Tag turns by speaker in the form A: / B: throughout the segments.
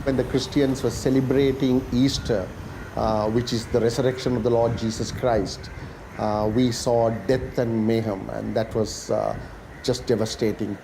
A: When the Christians were celebrating Easter, which is the resurrection of the Lord Jesus Christ, we saw death and mayhem, and that was just devastating.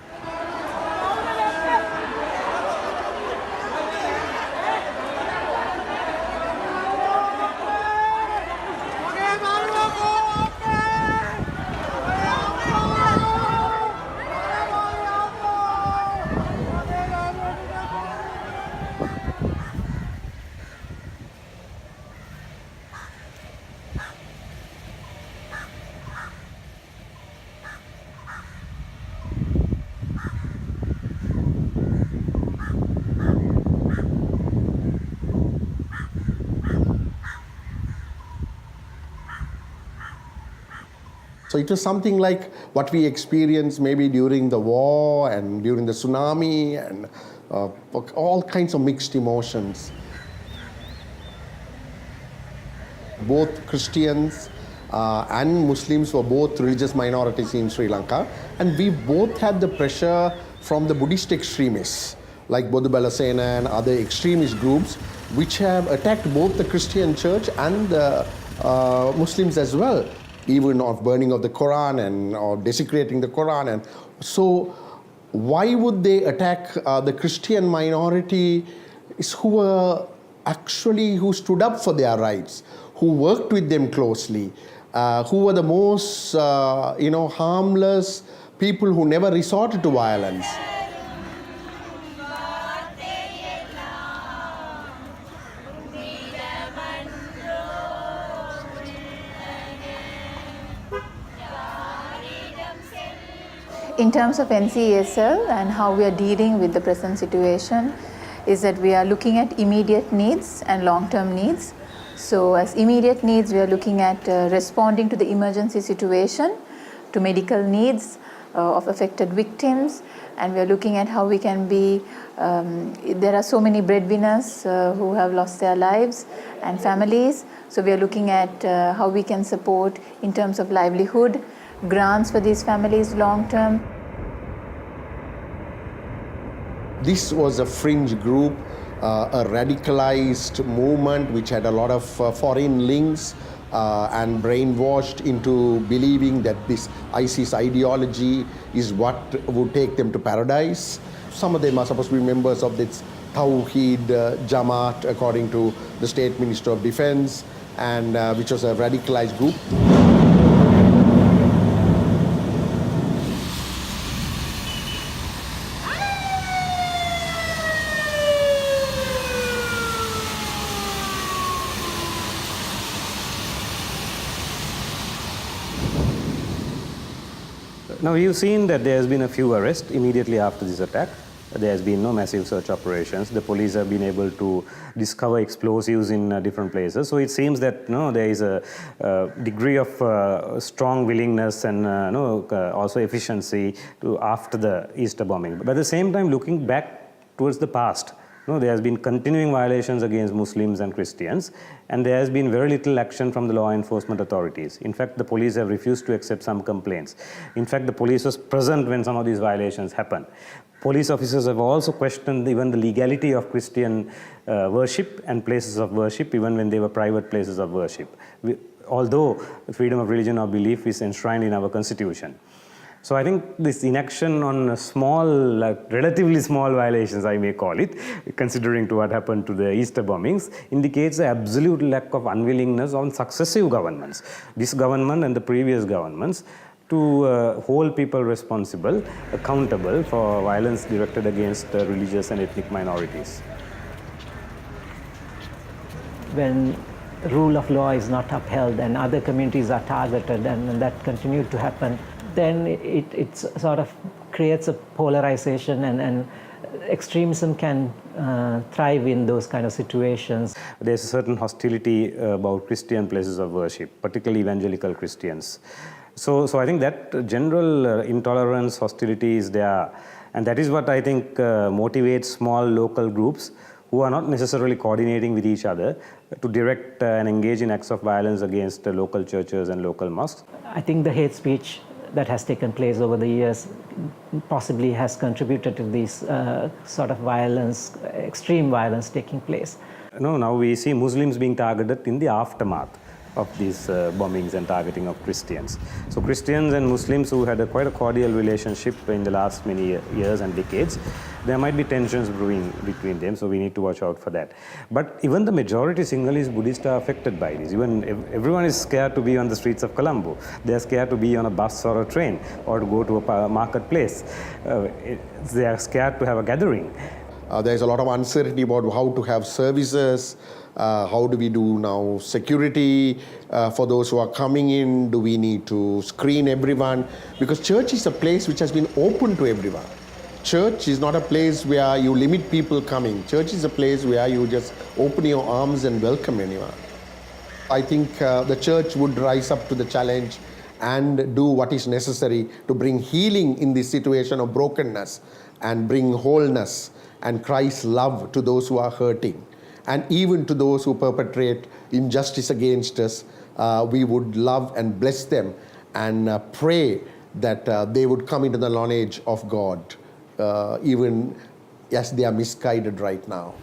A: So it was something like what we experienced maybe during the war and during the tsunami, and all kinds of mixed emotions. Both Christians and Muslims were both religious minorities in Sri Lanka, and we both had the pressure from the Buddhist extremists like Bodhu Balasena and other extremist groups, which have attacked both the Christian church and the Muslims as well, even of burning of the Quran and or desecrating the Quran. And so why would they attack the Christian minority who stood up for their rights, who worked with them closely, who were the most harmless people who never resorted to violence?
B: In terms of NCESL and how we are dealing with the present situation is that we are looking at immediate needs and long-term needs. So as immediate needs, we are looking at responding to the emergency situation, to medical needs of affected victims, and we are looking at how we can be, there are so many breadwinners who have lost their lives and families, so we are looking at how we can support in terms of livelihood, grants for these families long term.
A: This was a fringe group, a radicalized movement which had a lot of foreign links and brainwashed into believing that this ISIS ideology is what would take them to paradise. Some of them are supposed to be members of this Tawheed Jamaat, according to the State Minister of Defense, and which was a radicalized group.
C: Now, you've seen that there has been a few arrests immediately after this attack. There has been no massive search operations. The police have been able to discover explosives in different places. So it seems that there is a degree of strong willingness and also efficiency after the Easter bombing. But at the same time, looking back towards the past, there has been continuing violations against Muslims and Christians, and there has been very little action from the law enforcement authorities. In fact, the police have refused to accept some complaints. In fact, the police was present when some of these violations happened. Police officers have also questioned even the legality of Christian worship and places of worship, even when they were private places of worship, although freedom of religion or belief is enshrined in our constitution. So I think this inaction on small, relatively small violations, I may call it, considering to what happened to the Easter bombings, indicates the absolute lack of unwillingness on successive governments, this government and the previous governments, to hold people responsible, accountable for violence directed against religious and ethnic minorities.
D: When rule of law is not upheld and other communities are targeted, and that continued to happen, then it sort of creates a polarization, and extremism can thrive in those kind of situations.
C: There's a certain hostility about Christian places of worship, particularly evangelical Christians. So I think that general intolerance, hostility is there, and that is what I think motivates small local groups who are not necessarily coordinating with each other to direct and engage in acts of violence against local churches and local mosques.
D: I think the hate speech that has taken place over the years possibly has contributed to this sort of violence, extreme violence taking place.
C: No, now we see Muslims being targeted in the aftermath of these bombings and targeting of Christians. So Christians and Muslims who had quite a cordial relationship in the last many years and decades, there might be tensions brewing between them, so we need to watch out for that. But even the majority Sinhalese Buddhists are affected by this. Even everyone is scared to be on the streets of Colombo. They are scared to be on a bus or a train or to go to a marketplace. They are scared to have a gathering.
A: There's a lot of uncertainty about how to have services. How do we do now security for those who are coming in? Do we need to screen everyone? Because church is a place which has been open to everyone. Church is not a place where you limit people coming. Church is a place where you just open your arms and welcome anyone. I think the church would rise up to the challenge and do what is necessary to bring healing in this situation of brokenness and bring wholeness and Christ's love to those who are hurting. And even to those who perpetrate injustice against us, we would love and bless them and pray that they would come into the knowledge of God, even as they are misguided right now.